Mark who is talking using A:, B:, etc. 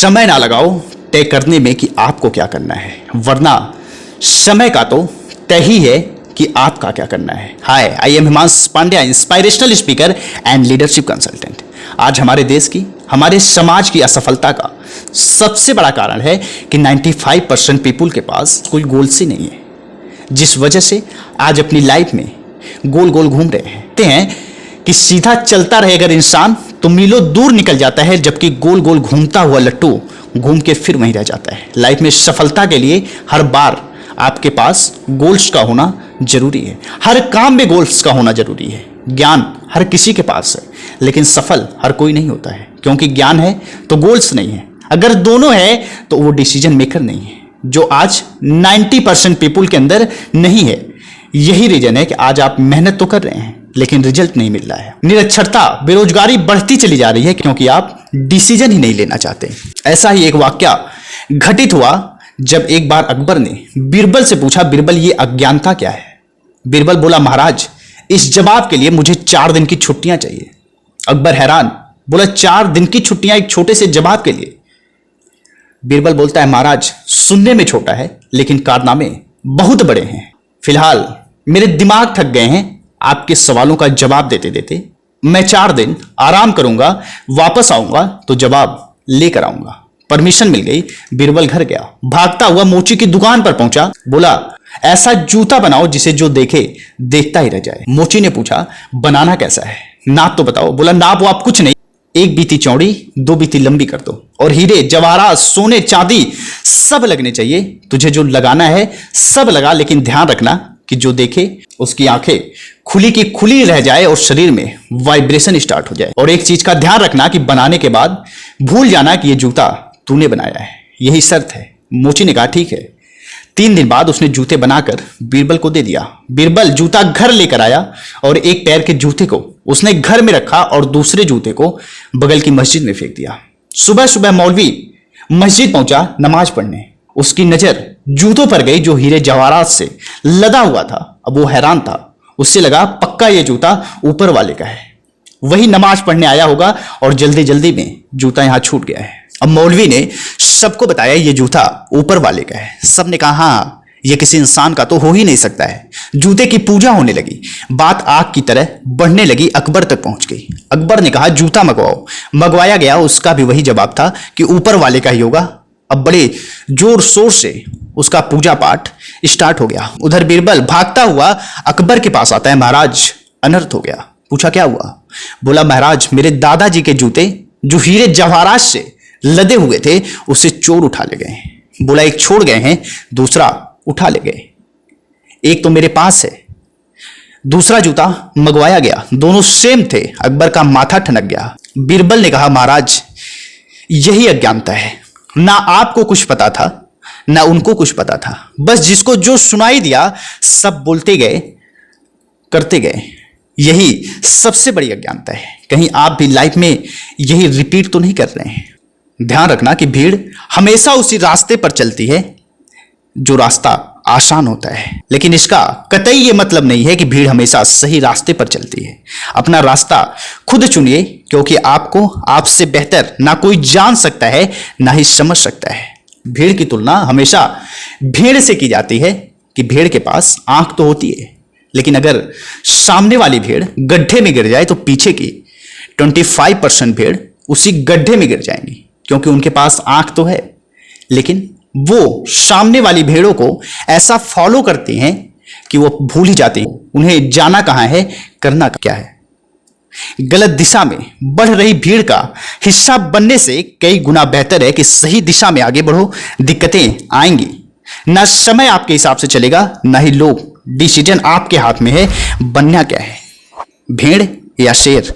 A: समय ना लगाओ तय करने में कि आपको क्या करना है, वरना समय का तो तय ही है कि आपका क्या करना है। Hi, I am Himanshu Pandya, inspirational speaker and leadership consultant. आज हमारे देश की, हमारे समाज की असफलता का सबसे बड़ा कारण है कि 95% पीपुल के पास कोई गोल्स ही नहीं है, जिस वजह से आज अपनी लाइफ में गोल गोल घूम रहे हैं। कहते हैं कि सीधा चलता रहे अगर इंसान तो मीलों दूर निकल जाता है, जबकि गोल गोल घूमता हुआ लट्टू घूम के फिर वहीं रह जाता है। लाइफ में सफलता के लिए हर बार आपके पास गोल्स का होना जरूरी है, हर काम में गोल्स का होना जरूरी है। ज्ञान हर किसी के पास है, लेकिन सफल हर कोई नहीं होता है, क्योंकि ज्ञान है तो गोल्स नहीं है। अगर दोनों है तो वो डिसीजन मेकर नहीं है, जो आज 90% पीपुल के अंदर नहीं है। यही रीजन है कि आज आप मेहनत तो कर रहे हैं लेकिन रिजल्ट नहीं मिल रहा है। निरक्षरता, बेरोजगारी बढ़ती चली जा रही है क्योंकि आप डिसीजन ही नहीं लेना चाहते। ऐसा ही एक वाकया घटित हुआ जब एक बार अकबर ने बीरबल से पूछा, बीरबल ये अज्ञानता क्या है? बीरबल बोला, महाराज इस जवाब के लिए मुझे 4 दिन की छुट्टियां चाहिए। अकबर हैरान, बोला 4 दिन की छुट्टियां एक छोटे से जवाब के लिए? बीरबल बोलता है, महाराज सुनने में छोटा है लेकिन कारनामे बहुत बड़े हैं। फिलहाल मेरे दिमाग थक गए हैं आपके सवालों का जवाब देते देते। मैं 4 दिन आराम करूंगा, वापस आऊंगा तो जवाब लेकर आऊंगा। परमिशन मिल गई। बीरबल घर गया, भागता हुआ मोची की दुकान पर पहुंचा। बोला, ऐसा जूता बनाओ जिसे जो देखे देखता ही रह जाए। मोची ने पूछा, बनाना कैसा है? नाप तो बताओ। बोला, नाप वो आप कुछ नहीं, 1 बीती चौड़ी 2 बीती लंबी कर दो, और हीरे जवाहरात सोने चांदी सब लगने चाहिए। तुझे जो लगाना है सब लगा, लेकिन ध्यान रखना कि जो देखे उसकी आंखें खुली की खुली रह जाए और शरीर में वाइब्रेशन स्टार्ट हो जाए। और एक चीज का ध्यान रखना कि बनाने के बाद भूल जाना कि यह जूता तूने बनाया है, यही शर्त है। मोची ने कहा, ठीक है। 3 दिन बाद उसने जूते बनाकर बीरबल को दे दिया। बीरबल जूता घर लेकर आया और एक पैर के जूते को उसने घर में रखा और दूसरे जूते को बगल की मस्जिद में फेंक दिया। सुबह सुबह मौलवी मस्जिद पहुंचा नमाज पढ़ने। उसकी नजर जूतों पर गई जो हीरे जवाहरात से लदा हुआ था। अब वो हैरान था, उससे लगा पक्का ये जूता ऊपर वाले का है, वही नमाज पढ़ने आया होगा और जल्दी जल्दी में जूता यहां छूट गया है। अब मौलवी ने सबको बताया ये जूता ऊपर वाले का है। सबने कहा, हाँ ये किसी इंसान का तो हो ही नहीं सकता है। जूते की पूजा होने लगी, बात आग की तरह बढ़ने लगी, अकबर तक पहुंच गई। अकबर ने कहा, जूता मंगवाओ। मंगवाया गया, उसका भी वही जवाब था कि ऊपर वाले का ही होगा। अब बड़े जोर शोर से उसका पूजा पाठ स्टार्ट हो गया। उधर बीरबल भागता हुआ अकबर के पास आता है। महाराज अनर्थ हो गया। पूछा, क्या हुआ? बोला, महाराज मेरे दादाजी के जूते जो हीरे जवाहरात से लदे हुए थे उसे चोर उठा ले गए। बोला, एक छोड़ गए हैं, दूसरा उठा ले गए। एक तो मेरे पास है, दूसरा जूता मंगवाया गया, दोनों सेम थे। अकबर का माथा ठनक गया। बीरबल ने कहा, महाराज यही अज्ञानता है, ना आपको कुछ पता था ना उनको कुछ पता था, बस जिसको जो सुनाई दिया सब बोलते गए करते गए। यही सबसे बड़ी अज्ञानता है। कहीं आप भी लाइफ में यही रिपीट तो नहीं कर रहे हैं? ध्यान रखना कि भीड़ हमेशा उसी रास्ते पर चलती है जो रास्ता आसान होता है, लेकिन इसका कतई ये मतलब नहीं है कि भीड़ हमेशा सही रास्ते पर चलती है। अपना रास्ता खुद चुनिए, क्योंकि आपको आपसे बेहतर ना कोई जान सकता है ना ही समझ सकता है। भीड़ की तुलना हमेशा भेड़ से की जाती है कि भेड़ के पास आंख तो होती है, लेकिन अगर सामने वाली भेड़ गड्ढे में गिर जाए तो पीछे की 25% भेड़ उसी गड्ढे में गिर जाएंगी, क्योंकि उनके पास आंख तो है, लेकिन वो सामने वाली भेड़ों को ऐसा फॉलो करती हैं कि वो भूल ही जाती हैं उन्हें जाना कहां है, करना क्या है। गलत दिशा में बढ़ रही भीड़ का हिस्सा बनने से कई गुना बेहतर है कि सही दिशा में आगे बढ़ो। दिक्कतें आएंगी, ना समय आपके हिसाब से चलेगा ना ही लोग। डिसीजन आपके हाथ में है, बनना क्या है, भेड़ या शेर।